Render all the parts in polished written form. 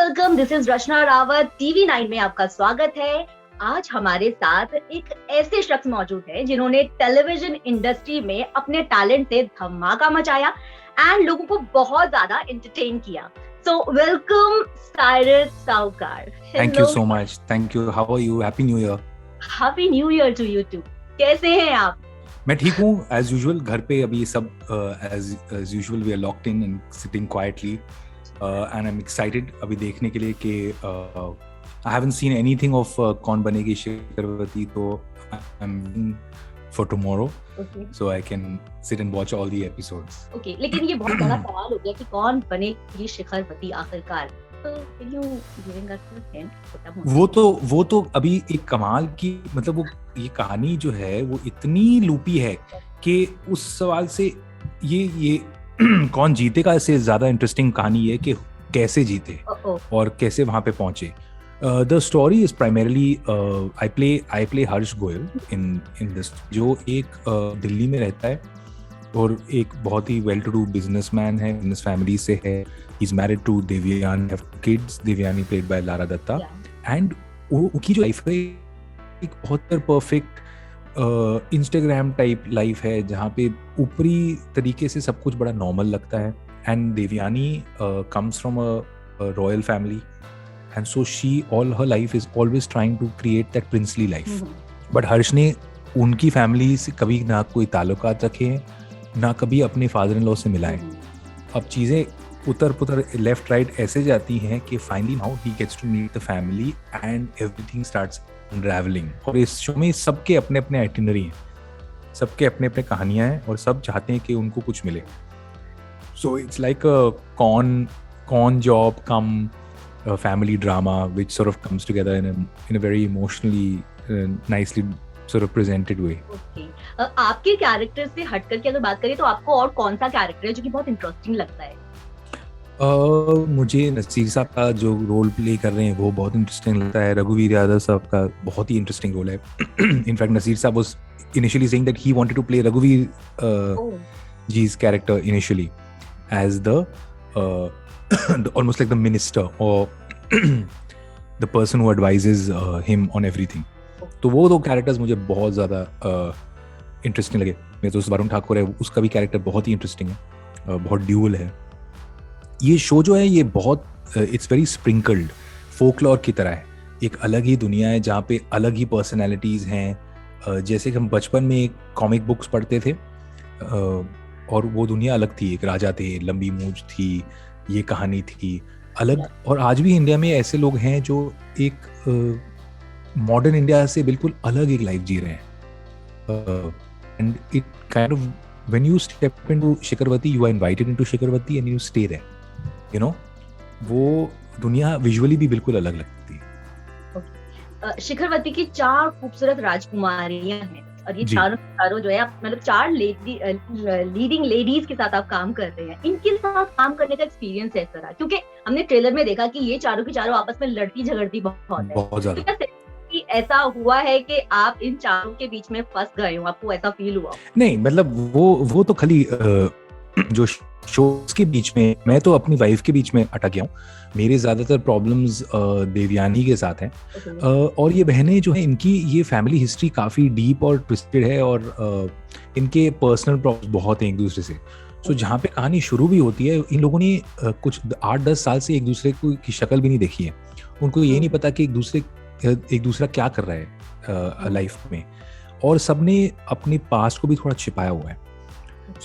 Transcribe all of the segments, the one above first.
Welcome, this is Rachna Rawat. TV9 में आपका स्वागत है। आज हमारे साथ एक ऐसे शख्स मौजूद है जिन्होंने टेलीविजन इंडस्ट्री में अपने टैलेंट से धमाका मचाया एंड लोगों को बहुत ज्यादा एंटरटेन किया। सो वेलकम साइरस साहूकार। Thank you so much. Thank you. How are you? Happy New Year. Happy new year to you too. कैसे हैं आप? मैं ठीक हूँ as usual. घर पे अभी सब as usual we are locked in and sitting quietly and I'm excited अभी देखने के लिए कि I haven't seen anything of कौन बनेगी शिखरवती, तो I'm waiting for tomorrow so I can sit and watch all the episodes. Okay, लेकिन ये बहुत बड़ा सवाल हो गया कि कौन बनेगी शिखरवती आखिरकार। तो can you giving us a hint? वो तो अभी एक कमाल की, मतलब वो ये कहानी जो है वो इतनी लूपी है कि उस सवाल से ये कौन जीतेगा से ज्यादा इंटरेस्टिंग कहानी है कि कैसे जीते और कैसे वहां पे पहुंचे. The story is primarily I play Harsh Goyal in this, जो एक दिल्ली में रहता है और एक बहुत ही वेल टू डू बिजनेसमैन है, बिजनेस फैमिली से है. He's married to Devyani, have kids. Devyani played by Lara Datta. And उनकी जो लाइफ है एक बहुत परफेक्ट इंस्टाग्राम टाइप लाइफ है जहाँ पे ऊपरी तरीके से सब कुछ बड़ा नॉर्मल लगता है. And Devyani comes from a royal family and so she all her life is always trying to create that princely life. But हर्ष ने उनकी फैमिली से कभी ना कोई ताल्लुकात रखे हैं, ना कभी अपने फादर इन लॉ से मिला है. अब चीज़ें उतर पुतर लेफ्ट राइट ऐसे जाती हैं कि finally now he gets to meet the family and everything starts unravelling. और इस शो में सबके अपने अपने आइटिनरी हैं, सबके अपने अपने कहानियां हैं और सब चाहते हैं कि उनको कुछ मिले. So it's like con job cum family drama which sort of comes together in a very emotionally nicely sort of presented way. Okay. आपके कैरेक्टर से हटकर के अगर बात करें तो आपको और कौन सा कैरेक्टर है जो कि बहुत इंटरेस्टिंग लगता है? मुझे नसीर साहब का जो रोल प्ले कर रहे हैं वो बहुत इंटरेस्टिंग लगता है. रघुवीर यादव साहब का बहुत ही इंटरेस्टिंग रोल है. इनफैक्ट नसीर साहब was initially saying that he wanted to play Raghuveer ji's character initially as the almost like the minister or the person who advises him on everything. तो वो दो कैरेक्टर्स मुझे बहुत ज़्यादा इंटरेस्टिंग लगे. मेरे दोस्त वरुण ठाकुर है, उसका भी कैरेक्टर बहुत ही इंटरेस्टिंग है, बहुत ड्यूअल है. ये शो जो है ये बहुत इट्स वेरी स्प्रिंकल्ड फोकलॉर की तरह है. एक अलग ही दुनिया है जहाँ पे अलग ही पर्सनैलिटीज़ हैं. जैसे कि हम बचपन में एक कॉमिक बुक्स पढ़ते थे और वो दुनिया अलग थी. एक राजा थे, लंबी मूंछ थी, ये कहानी थी अलग. और आज भी इंडिया में ऐसे लोग हैं जो एक मॉडर्न इंडिया से बिल्कुल अलग एक लाइफ जी रहे हैं. And it kind of when you step into Shikharwati, you are invited into Shikharwati and you stay there. You know, वो दुनिया विजुअली भी बिल्कुल अलग लगती है. शिखरवती की 4 खूबसूरत राजकुमारियां हैं और ये चारों जो है आप मतलब 4 लीडिंग लेडीज के साथ आप काम कर रहे हैं. इनके साथ काम करने का एक्सपीरियंस है सर? क्योंकि हमने ट्रेलर में देखा कि ये चारों की चारों आपस में लड़ती झगड़ती बहुत ज्यादा. कि ऐसा हुआ है कि आप इन चारों के बीच में फंस गए हो, आपको ऐसा फील हुआ? नहीं, मतलब वो तो खाली जो शोज के बीच में, मैं तो अपनी वाइफ के बीच में अटक गया हूँ. मेरे ज्यादातर प्रॉब्लम्स देवयानी के साथ हैं. और ये बहनें जो हैं इनकी ये फैमिली हिस्ट्री काफ़ी डीप और ट्विस्टेड है और इनके पर्सनल प्रॉब्लम्स बहुत हैं एक दूसरे से. सो जहाँ पे कहानी शुरू भी होती है, इन लोगों ने कुछ 8-10 साल से एक दूसरे की शक्ल भी नहीं देखी है. उनको ये नहीं पता कि एक दूसरा क्या कर रहा है लाइफ में, और सबने अपने पास्ट को भी थोड़ा छिपाया हुआ है.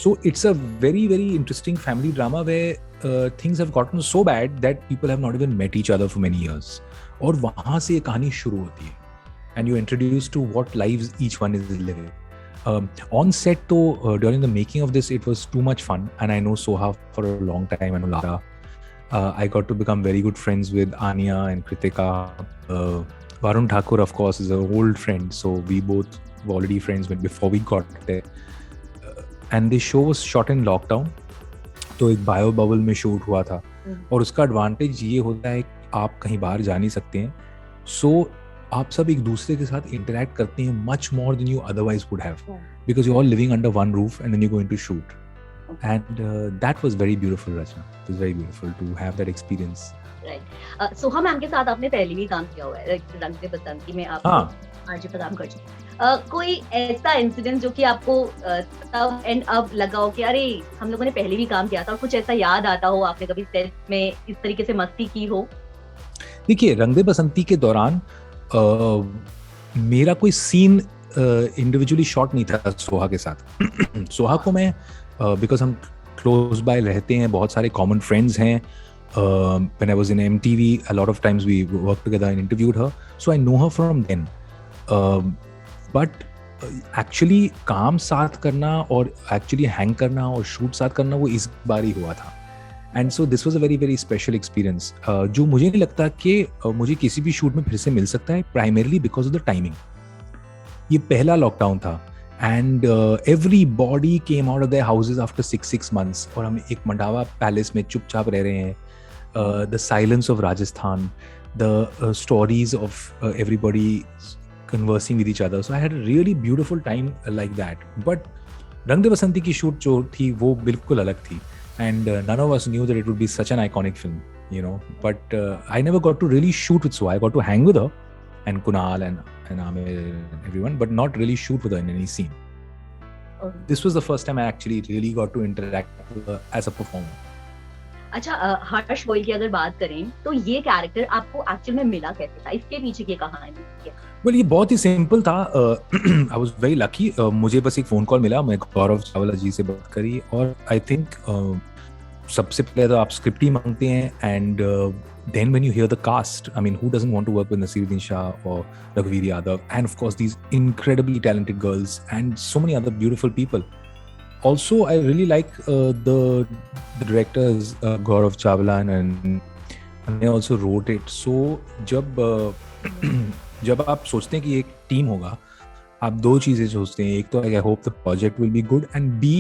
So it's a very very interesting family drama where things have gotten so bad that people have not even met each other for many years. और वहाँ से ये कहानी शुरू होती है and you introduce to what lives each one is living. On set तो during the making of this it was too much fun and I know Soha for a long time. I know Lara. I got to become very good friends with Anya and Kritika. Varun Thakur of course is an old friend, so we both were already friends before we got there. And this show was shot in lockdown, तो एक bio bubble में shoot हुआ था. और उसका advantage ये होता है कि आप कहीं बाहर जा नहीं सकते हैं, सो आप सब एक दूसरे के साथ इंटरेक्ट करते हैं much more than you otherwise would have, because you're all living under one roof and then you're going to shoot. And that was very beautiful, Rachna. It was very beautiful to have that experience right. Soha ma'am के साथ आपने पहले भी काम किया हुआ है, रंग दे बसंती में आप आरजे पर काम कर चुके। कोई ऐसा इंसिडेंट जो कि आपको तब एंड अब लगा हो कि अरे हम लोगों ने पहले भी काम किया था, और कुछ ऐसा याद आता हो, आपने कभी सेट में इस तरीके से मस्ती की हो? देखिए, रंग दे बसंती के दौरान मेरा कोई सीन इंडिविजुअली शॉट नहीं था सोहा के साथ। सोहा को मैं बिकॉज हम क्लोज बाय रहते हैं, बहुत सारे कॉमन फ्रेंड्स हैं। When I was in MTV, a lot of times we worked together and interviewed her, so I know her from then. But actually काम साथ करना और actually hang करना और shoot साथ करना वो इस बार ही हुआ था। And so this was a very very special experience, जो मुझे नहीं लगता कि मुझे किसी भी shoot में फिर से मिल सकता है, primarily because of the timing. ये पहला लॉकडाउन था and everybody came out of their houses after 6 months, और हम एक मंडावा पैलेस में चुपचाप रह रहे हैं। The silence of Rajasthan, the stories of everybody conversing with each other. So I had a really beautiful time like that. But Rang De Basanti की shoot जो थी वो बिल्कुल अलग थी, and none of us knew that it would be such an iconic film, you know. But I never got to really shoot with Soha. I got to hang with her and Kunal and Amir and everyone, but not really shoot with her in any scene. Okay. This was the first time I actually really got to interact with her as a performer. अच्छा, हर्ष गोयल की अगर बात करें तो ये character आपको actual में मिला कैसे था? इसके पीछे की कहानी क्या? Well, ये बहुत ही सिंपल था। I was very lucky. मुझे बस एक फोन कॉल मिला, मैं गौरव चावला जी से बात करी, और आई थिंक सबसे पहले तो आप स्क्रिप्ट ही मांगते हैं, and then when you hear the cast, I mean, who doesn't want to work with Naseeruddin Shah or Raghuveer Yadav, and of course these incredibly talented girls and so many other beautiful people. Also, I really like the directors Gaurav Chawla, and they also wrote it. So जब आप सोचते हैं कि एक team होगा, आप दो चीजें सोचते हैं। एक तो I hope the project will be good, and B,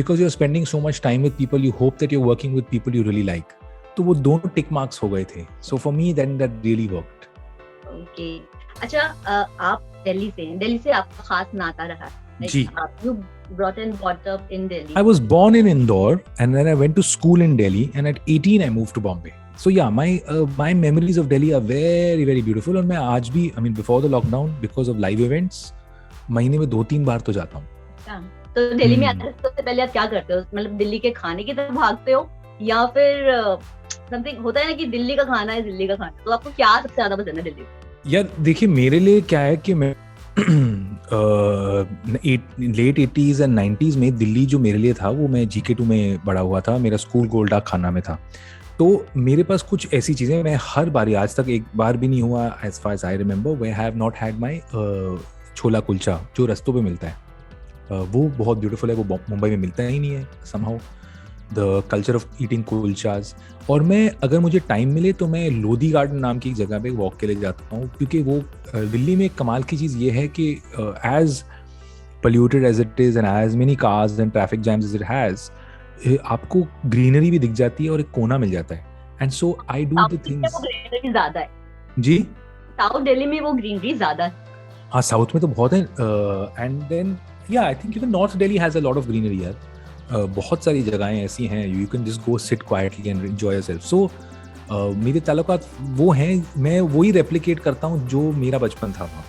because you're spending so much time with people, you hope that you're working with people you really like. तो वो दोनों टिक मार्क्स हो गए थे। So for me, then that really worked. Okay. अच्छा, आप दिल्ली से आपका खास नाता रहा है। जी। You brought and brought up in Delhi. I was born in Indore, and then I went to school in Delhi, and at 18 I moved to Bombay. So yeah, my memories of Delhi are very very beautiful, और मैं आज भी, I mean before the lockdown, because of live events, महीने में 2-3 बार तो जाता हूँ। तो दिल्ली में आने से पहले आप क्या करते हो? मतलब दिल्ली के खाने की तरफ भागते हो, या फिर समथिंग होता है ना कि दिल्ली का खाना है दिल्ली का खाना, तो आपको क्या सबसे ज्यादा पसंद है दिल्ली में? यार देखिए, मेरे लिए क्या है कि मैं लेट 80s एंड 90s में दिल्ली जो मेरे लिए था, वो मैं GK2 में बड़ा हुआ था। मेरा स्कूल गोल्डा खाना में था, तो मेरे पास कुछ ऐसी चीज़ें, मैं हर बार, आज तक एक बार भी नहीं हुआ as far as I remember, we have not had my chhola kulcha जो रस्तों पे मिलता है। वो बहुत ब्यूटीफुल है, वो मुंबई में मिलता ही नहीं है somehow, the culture of eating kulchas. और मैं, अगर मुझे टाइम मिले तो मैं लोधी गार्डन नाम की एक जगह पे वॉक के लिए जाता हूँ, क्योंकि वो दिल्ली में कमाल की चीज़ ये है कि as polluted as it is and as many cars and traffic jams as it has, आपको ग्रीनरी भी दिख जाती है और एक कोना मिल जाता है, and so I do the things. वो ग्रीनरी ज्यादा है जी, साउथ दिल्ली में वो ग्रीनरी ज्यादा है। हाँ, साउथ में तो बहुत है, and then yeah, I think even North Delhi has a lot of greenery यार। बहुत सारी जगहें ऐसी हैं, you can just go sit quietly and enjoy yourself. So मेरे ताल्लुकात वो हैं, मैं वही रेप्लिकेट करता हूँ जो मेरा बचपन था वहाँ,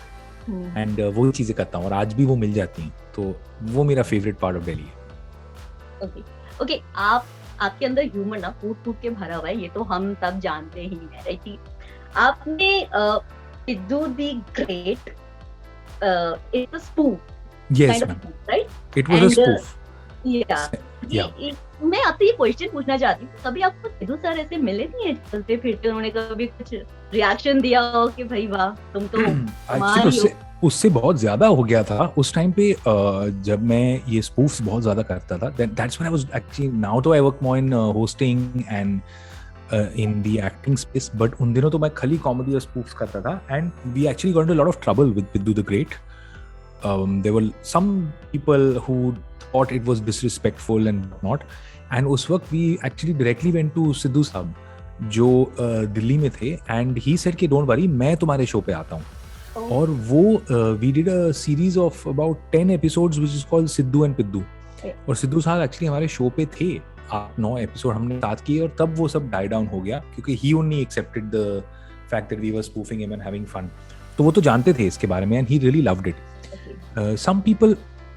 एंड वो चीजें करता हूँ, और आज भी वो मिल जाती हैं, तो वो मेरा फेवरेट पार्ट ऑफ दिल्ली है। ओके, आपके अंदर ह्यूमर ना फूट के भरा हुआ है, ये तो हम सब जानते ही हैं, राइट? आपने Sidhu the great, it's a spoof, yes ma'am, right, it was a spoof. मैं आपसे ये क्वेश्चन पूछना चाहती हूँ, कभी आपको सिद्धू सर ऐसे मिले नहीं है चलते फिरते, उन्होंने कभी कुछ रिएक्शन दिया हो कि भाई वाह तुम तो उससे बहुत ज्यादा हो गया था उस टाइम पे, जब मैं ये स्पूफ्स बहुत ज्यादा करता था, that's when I was actually, now तो I work more in hosting and in the acting space, but उन दिनों तो मैं खाली कॉमेडी और स्पूफ्स करता था, and we actually got into a lot of trouble with Sidhu the Great. There were some people who thought it was disrespectful and not, and उस वक्त we actually directly went to Sidhu साहब जो दिल्ली में थे, and he said कि don't worry, मैं तुम्हारे show पे आता हूँ, और वो we did a series of about 10 episodes which is called Sidhu and Piddu, और सिद्धू साहब एक्चुअली हमारे शो पे थे 8-9 एपिसोड हमने साथ किए और तब वो सब डाई डाउन हो गया क्योंकि he only accepted the fact that we were spoofing him and having fun. तो वो तो जानते थे इसके बारे में and he really loved it. Some people,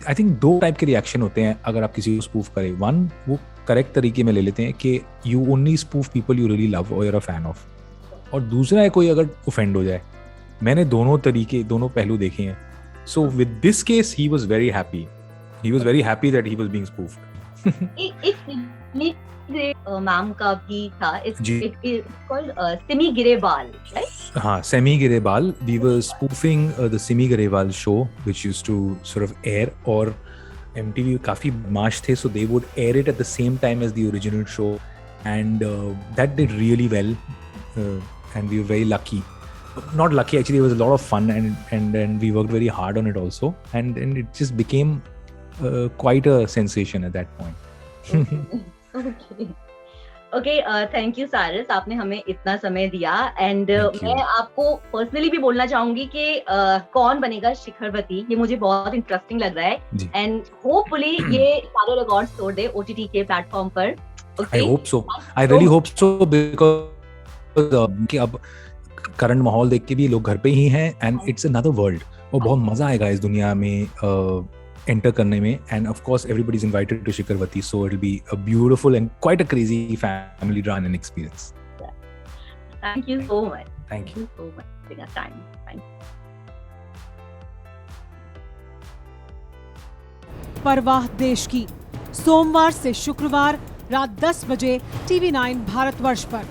I think 2 type के रिएक्शन होते हैं अगर आप किसी को स्पूफ करें. वन, वो करेक्ट तरीके में ले लेते हैं कि you only spoof people you really love और you are a fan of. और दूसरा है कोई अगर ऑफेंड हो जाए. मैंने दोनों पहलू देखे हैं. So with this case he was very happy. He was very happy that he was being spoofed. एक मैम का भी था. It's called Simi Grewal, right? हाँ, Simi Grewal. We were spoofing the Simi Grewal show, which used to sort of air. और MTV काफी बदमाश थे, so they would air it at the same time as the original show, and that did really well, and we were very lucky. Not lucky, actually. It was a lot of fun, and we worked very hard on it also, and it just became quite a sensation at that point. Okay, thank you सारिस, आपने हमें इतना समय दिया. And मैं आपको personally भी बोलना चाहूंगी कि कौन बनेगा शिखरवती, ये मुझे बहुत इंटरेस्टिंग लग रहा है. एंड होपफुली ये सारे रिकॉर्ड्स तोड़ दे OTT के प्लेटफॉर्म पर. I hope so. I really hope so because कि अब करंट माहौल देख के भी लोग घर पे ही हैं एंड इट्स अनदर वर्ल्ड. और बहुत मजा आएगा इस दुनिया में एंटर करने में. And of course everybody is invited to Shikharwati, so it will be a beautiful and quite a crazy family run and experience. Thank you so much. Thank you so much for your time. परवाह देश की, सोमवार से शुक्रवार रात 10 बजे TV9 Bharatvarsh पर.